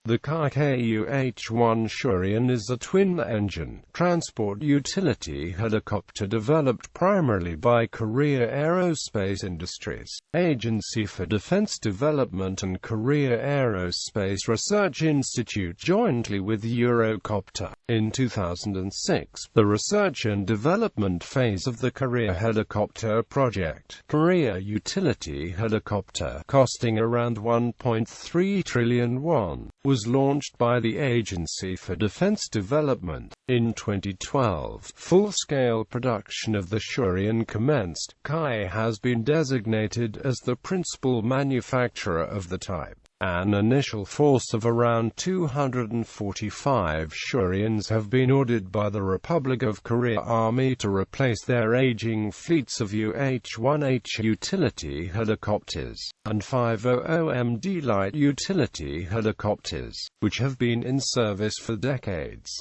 The KAI KUH-1 Surion is a twin-engine, transport utility helicopter developed primarily by Korea Aerospace Industries, Agency for Defense Development and Korea Aerospace Research Institute jointly with Eurocopter. In 2006, the research and development phase of the Korea helicopter project, Korea Utility Helicopter, costing around 1.3 trillion won, was launched by the Agency for Defense Development. In 2012, full-scale production of the Surion commenced. KAI has been designated as the principal manufacturer of the type. An initial force of around 245 Surions have been ordered by the Republic of Korea Army to replace their aging fleets of UH-1H utility helicopters, and 500MD light utility helicopters, which have been in service for decades.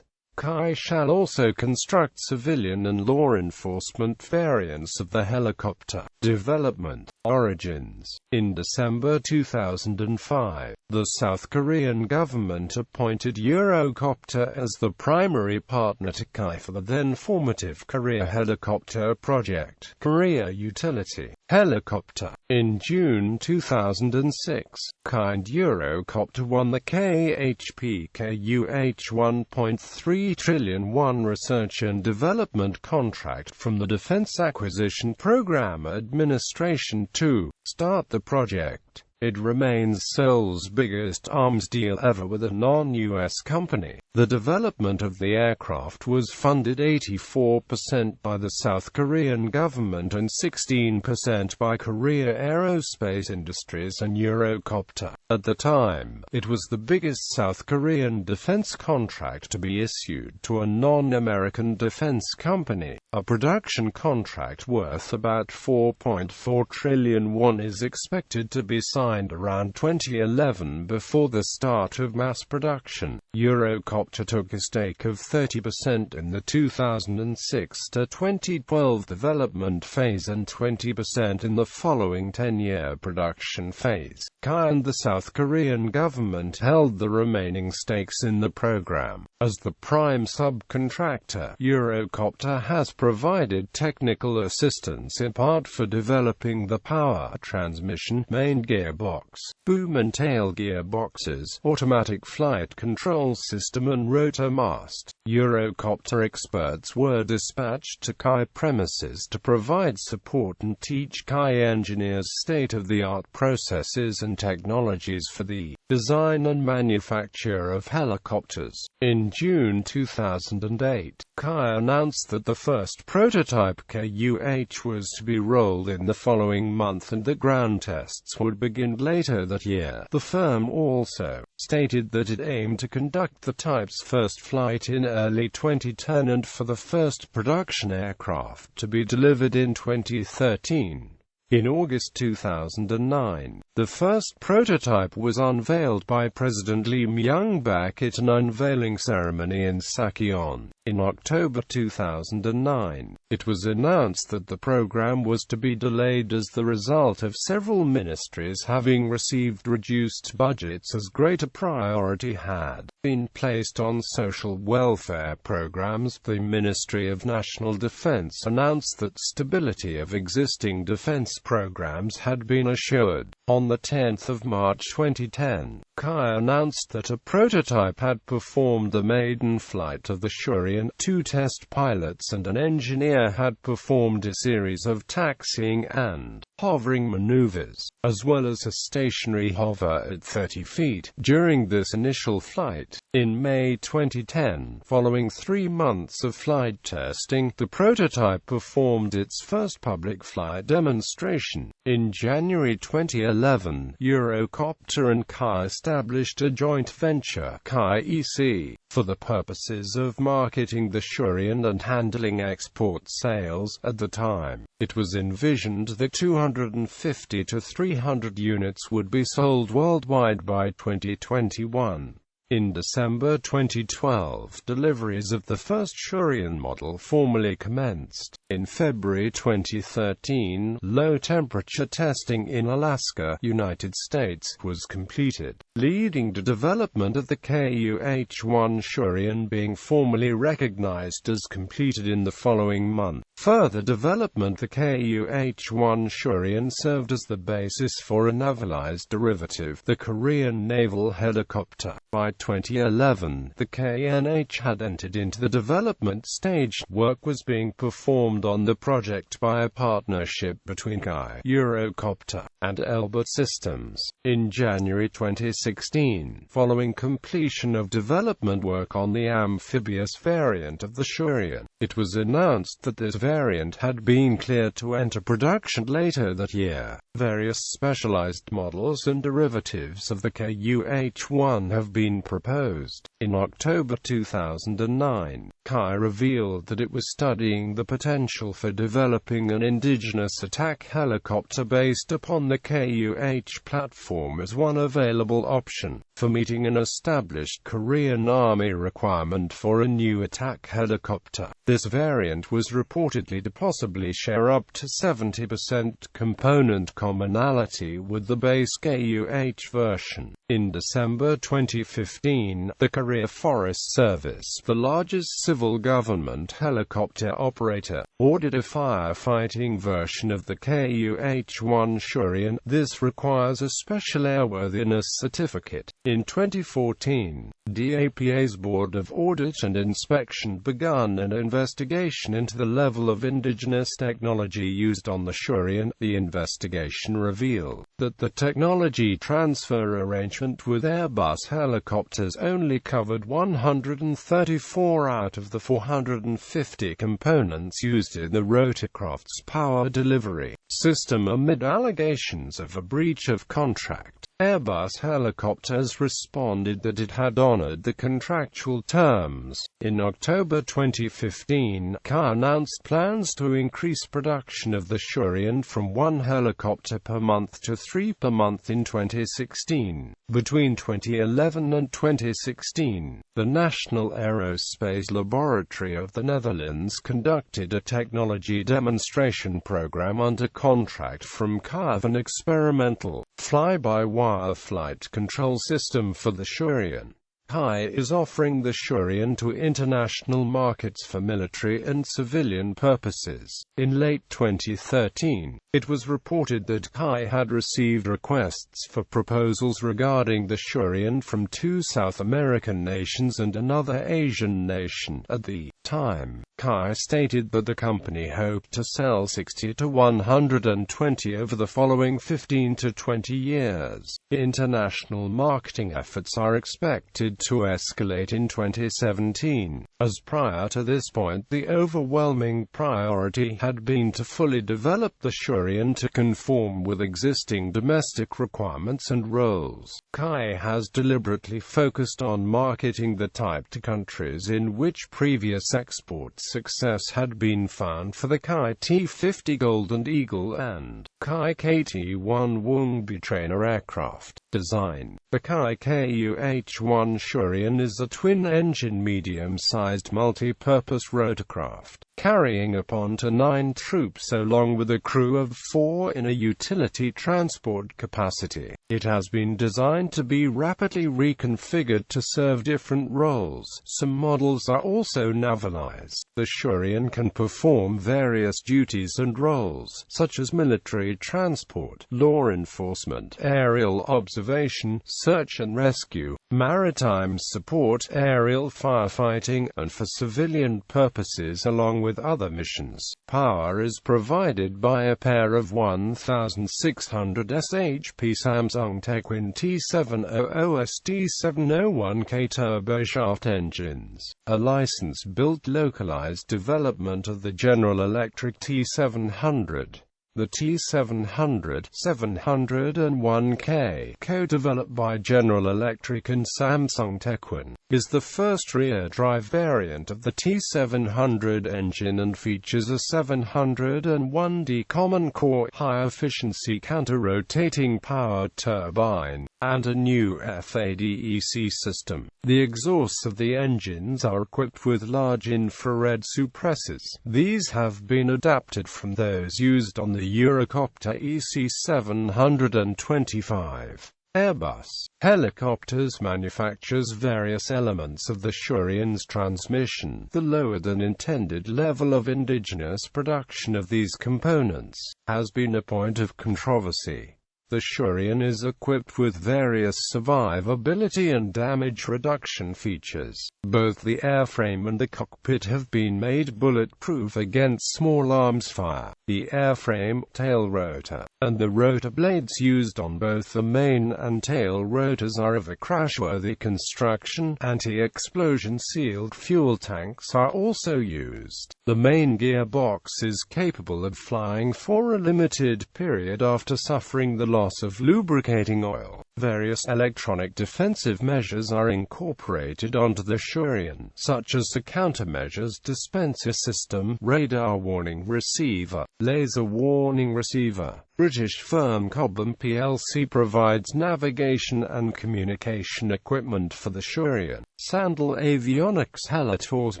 KAI shall also construct civilian and law enforcement variants of the helicopter. Development origins. In December 2005, the South Korean government appointed Eurocopter as the primary partner to KAI for the then formative Korea helicopter project, Korea Utility Helicopter. In June 2006, KAI and Eurocopter won the KHP KUH 1.3 trillion won research and development contract from the Defense Acquisition Program Administration to start the project. It remains Seoul's biggest arms deal ever with a non-US company. The development of the aircraft was funded 84% by the South Korean government and 16% by Korea Aerospace Industries and Eurocopter. At the time, it was the biggest South Korean defense contract to be issued to a non-American defense company. A production contract worth about 4.4 trillion won is expected to be signed around 2011 before the start of mass production. Eurocopter took a stake of 30% in the 2006 to 2012 development phase and 20% in the following 10-year production phase. KAI and the South Korean government held the remaining stakes in the program. As the prime subcontractor, Eurocopter has provided technical assistance in part for developing the power transmission, main gearbox, boom and tail gearboxes, automatic flight control system and rotor mast. Eurocopter experts were dispatched to KAI premises to provide support and teach KAI engineers state-of-the-art processes and technologies for the design and manufacture of helicopters. In June 2008, KAI announced that the first prototype KUH was to be rolled in the following month and that ground tests would begin later that year. The firm also stated that it aimed to conduct the type's first flight in early 2010 and for the first production aircraft to be delivered in 2013. In August 2009, the first prototype was unveiled by President Lee Myung-bak at an unveiling ceremony in Surion. In October 2009, it was announced that the program was to be delayed as the result of several ministries having received reduced budgets as greater priority had been placed on social welfare programs. The Ministry of National Defense announced that stability of existing defense programs had been assured. On the 10th of March 2010, KAI announced that a prototype had performed the maiden flight of the Surion. 2 test pilots and an engineer had performed a series of taxiing and hovering maneuvers, as well as a stationary hover at 30 feet, during this initial flight. In May 2010, following 3 months of flight testing, the prototype performed its first public flight demonstration. In January 2011, Eurocopter and KAI established a joint venture, KAI-EC, for the purposes of marketing the Surion and handling export sales. At the time, it was envisioned that 250 to 300 units would be sold worldwide by 2021. In December 2012, deliveries of the first Surion model formally commenced. In February 2013, low-temperature testing in Alaska, United States, was completed, leading to development of the KUH-1 Surion being formally recognized as completed in the following month. Further development, the KUH-1 Surion served as the basis for a navalized derivative, the Korean naval helicopter. By 2011, the KNH had entered into the development stage. Work was being performed on the project by a partnership between KAI Eurocopter and Elbit Systems. In January 2016, following completion of development work on the amphibious variant of the Surion, it was announced that this variant had been cleared to enter production later that year. Various specialized models and derivatives of the KUH-1 have been proposed. In October 2009, KAI revealed that it was studying the potential for developing an indigenous attack helicopter based upon the KUH platform as one available option for meeting an established Korean Army requirement for a new attack helicopter. This variant was reportedly to possibly share up to 70% component commonality with the base KUH version. In December 2015, the Korea Forest Service, the largest civil government helicopter operator, ordered a firefighting version of the KUH-1 Surion. This requires a special airworthiness certificate. In 2014, DAPA's Board of Audit and Inspection began an investigation into the level of indigenous technology used on the Surion. The investigation revealed that the technology transfer arrangement with Airbus helicopters only covered 134 out of the 450 components used in the rotorcraft's power delivery system amid allegations of a breach of contract. Airbus Helicopters responded that it had honored the contractual terms. In October 2015, KAI announced plans to increase production of the Surion from 1 helicopter per month to 3 per month in 2016. Between 2011 and 2016, the National Aerospace Laboratory of the Netherlands conducted a technology demonstration program under contract from KAI of an experimental fly-by-wire flight control system for the Surion. KAI is offering the Surion to international markets for military and civilian purposes. In late 2013, it was reported that KAI had received requests for proposals regarding the Surion from 2 South American nations and another Asian nation. At the time, KAI stated that the company hoped to sell 60 to 120 over the following 15 to 20 years. International marketing efforts are expected to escalate in 2017, as prior to this point the overwhelming priority had been to fully develop the Surion to conform with existing domestic requirements and roles. KAI has deliberately focused on marketing the type to countries in which previous export success had been found for the KAI T-50 Golden Eagle and KAI KT-1 Wingby trainer aircraft. Design. The KAI KUH-1 Surion is a twin-engine medium-sized multi-purpose rotorcraft, carrying up to 9 troops along with a crew of 4 in a utility transport capacity. It has been designed to be rapidly reconfigured to serve different roles. Some models are also navalized. The Surion can perform various duties and roles, such as military transport, law enforcement, aerial observation, search and rescue, maritime support, aerial firefighting, and for civilian purposes along with other missions. Power is provided by a pair of 1600 shp Samsung Tequin T700ST701K turboshaft engines. A license-built localized development of the General Electric T700 The T-700, 701K, co-developed by General Electric and Samsung Techwin, is the first rear-drive variant of the T-700 engine and features a 701D common-core, high-efficiency counter-rotating power turbine, and a new FADEC system. The exhausts of the engines are equipped with large infrared suppressors. These have been adapted from those used on the Eurocopter EC-725. Airbus Helicopters manufactures various elements of the Surion's transmission. The lower than intended level of indigenous production of these components has been a point of controversy. The Surion is equipped with various survivability and damage reduction features. Both the airframe and the cockpit have been made bulletproof against small arms fire. The airframe, tail rotor, and the rotor blades used on both the main and tail rotors are of a crashworthy construction. Anti-explosion sealed fuel tanks are also used. The main gearbox is capable of flying for a limited period after suffering the loss of lubricating oil. Various electronic defensive measures are incorporated onto the Surion, such as the countermeasures dispenser system, radar warning receiver, laser warning receiver. British firm Cobham plc provides navigation and communication equipment for the Surion. Sandal Avionics Helitor's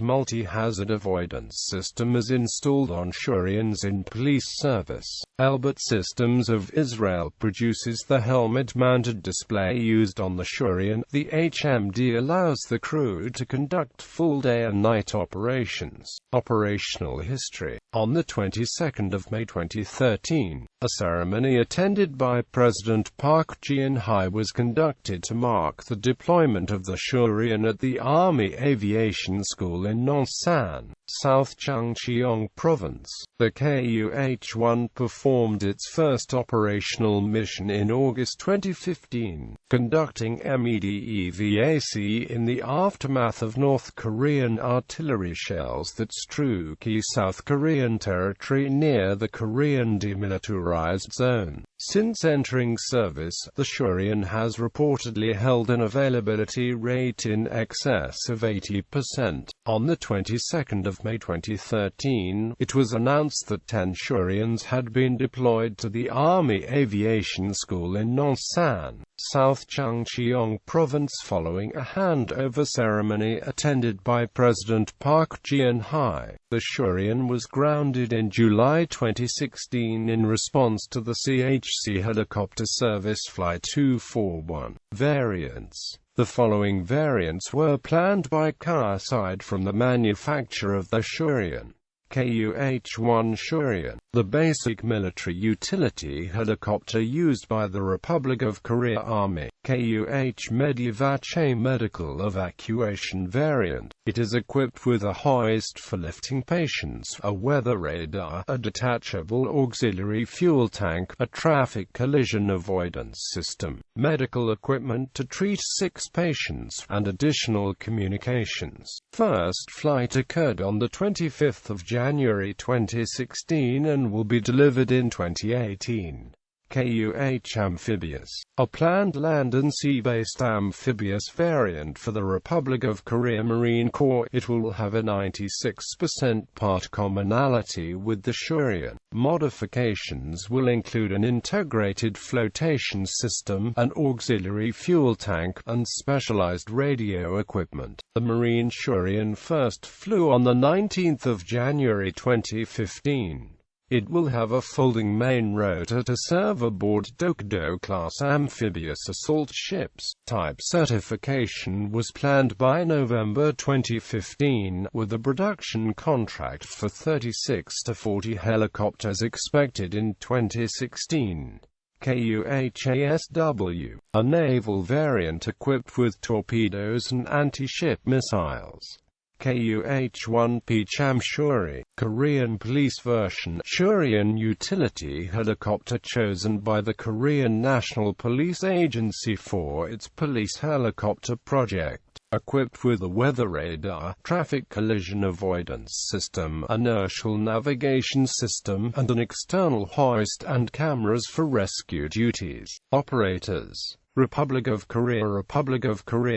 multi-hazard avoidance system is installed on Surions in police service. Elbit Systems of Israel produces the helmet-mounted display used on the Surion. The HMD allows the crew to conduct full day and night operations. Operational history. On the 22nd of May 2013, a ceremony attended by President Park Geun-hye was conducted to mark the deployment of the Surion at the Army Aviation School in Nonsan, South Chungcheong Province. The KUH-1 performed its first operational mission in August 2015, conducting MEDEVAC in the aftermath of North Korean artillery shells that struck South Korean territory near the Korean Demilitarized Zone. Since entering service, the Surion has reportedly held an availability rate in excess of 80%. On the 22nd of May 2013, it was announced that 10 Surions had been deployed to the Army Aviation School in Nonsan, South Chungcheong Province following a handover ceremony attended by President Park Geun-hye. The Surion was grounded in July 2016 in response to the CHC helicopter service Flight 241. Variants. The following variants were planned by KAI aside from the manufacture of the Surion. KUH-1 Surion, the basic military utility helicopter used by the Republic of Korea Army. KUH Medivac medical evacuation variant. It is equipped with a hoist for lifting patients, a weather radar, a detachable auxiliary fuel tank, a traffic collision avoidance system, medical equipment to treat 6 patients, and additional communications. First flight occurred on the 25th of January 2016 and will be delivered in 2018. KUH Amphibious, a planned land and sea-based amphibious variant for the Republic of Korea Marine Corps. It will have a 96% part commonality with the Surion. Modifications will include an integrated flotation system, an auxiliary fuel tank, and specialized radio equipment. The Marine Surion first flew on the 19th of January 2015. It will have a folding main rotor to serve aboard Dokdo-class amphibious assault ships. Type certification was planned by November 2015, with a production contract for 36 to 40 helicopters expected in 2016. KUH-ASW, a naval variant equipped with torpedoes and anti-ship missiles. KUH-1 Pichamshuri, Korean police version, Surion utility helicopter chosen by the Korean National Police Agency for its police helicopter project. Equipped with a weather radar, traffic collision avoidance system, inertial navigation system, and an external hoist and cameras for rescue duties. Operators: Republic of Korea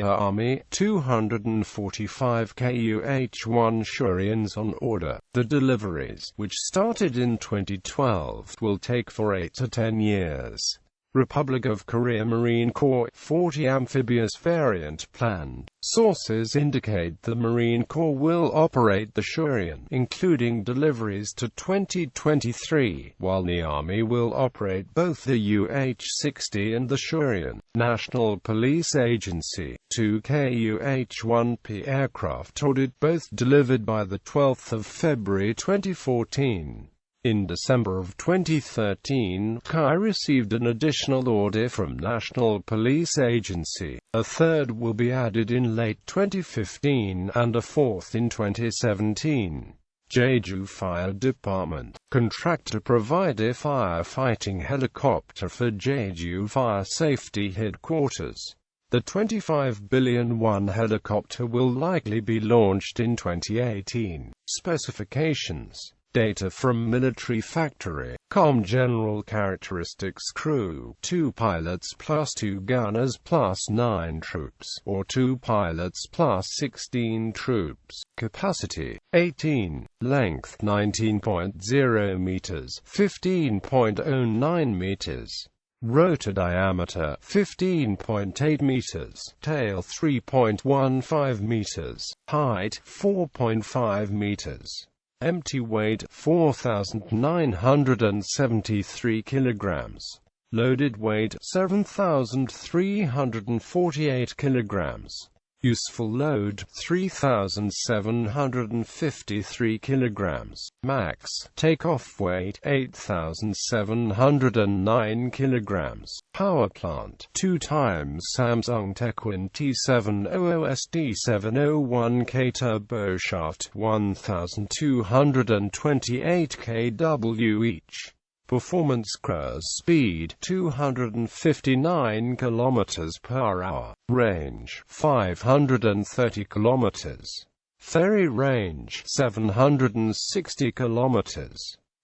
Army, 245 KUH-1 Surions on order. The deliveries, which started in 2012, will take 8 to 10 years. Republic of Korea Marine Corps, 40 amphibious variant planned. Sources indicate the Marine Corps will operate the Surion, including deliveries to 2023, while the Army will operate both the UH-60 and the Surion. National Police Agency, 2 KUH-1P aircraft ordered, both delivered by 12 February 2014. In December of 2013, KAI received an additional order from National Police Agency. A third will be added in late 2015, and a fourth in 2017. Jeju Fire Department. Contract to provide a firefighting helicopter for Jeju Fire Safety Headquarters. The 25 billion won helicopter will likely be launched in 2018. Specifications: data from military factory. General characteristics: crew, 2 pilots plus 2 gunners plus 9 troops, or 2 pilots plus 16 troops. Capacity: 18. Length: 19.0 meters, 15.09 meters. Rotor diameter: 15.8 meters. Tail: 3.15 meters. Height: 4.5 meters. Empty weight: 4,973 kilograms. Loaded weight: 7,348 kilograms. Useful load: 3,753 kilograms. Max takeoff weight: 8,709 kilograms. Power plant: 2 times Samsung Techwin T700SD701K turboshaft, 1,228 kW each. Performance: cruise speed 259 km per hour. Range 530 km. Ferry range 760 km.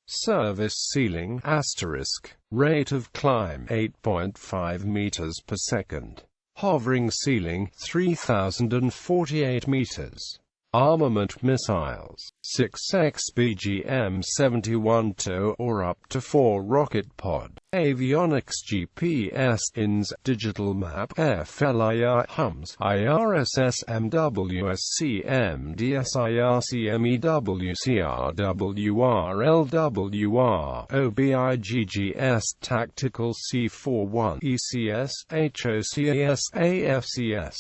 Service ceiling *, rate of climb 8.5 meters per second. Hovering ceiling 3,048 meters. Armament: missiles, 6x BGM-71 or up to 4 rocket pod. Avionics: GPS, INS, digital map, FLIR, HUMS, IRSS, MWSC, MDSIRC, MEWCR, WR, LWR, OBIGGS, tactical C41, ECS, HOCS, AFCS.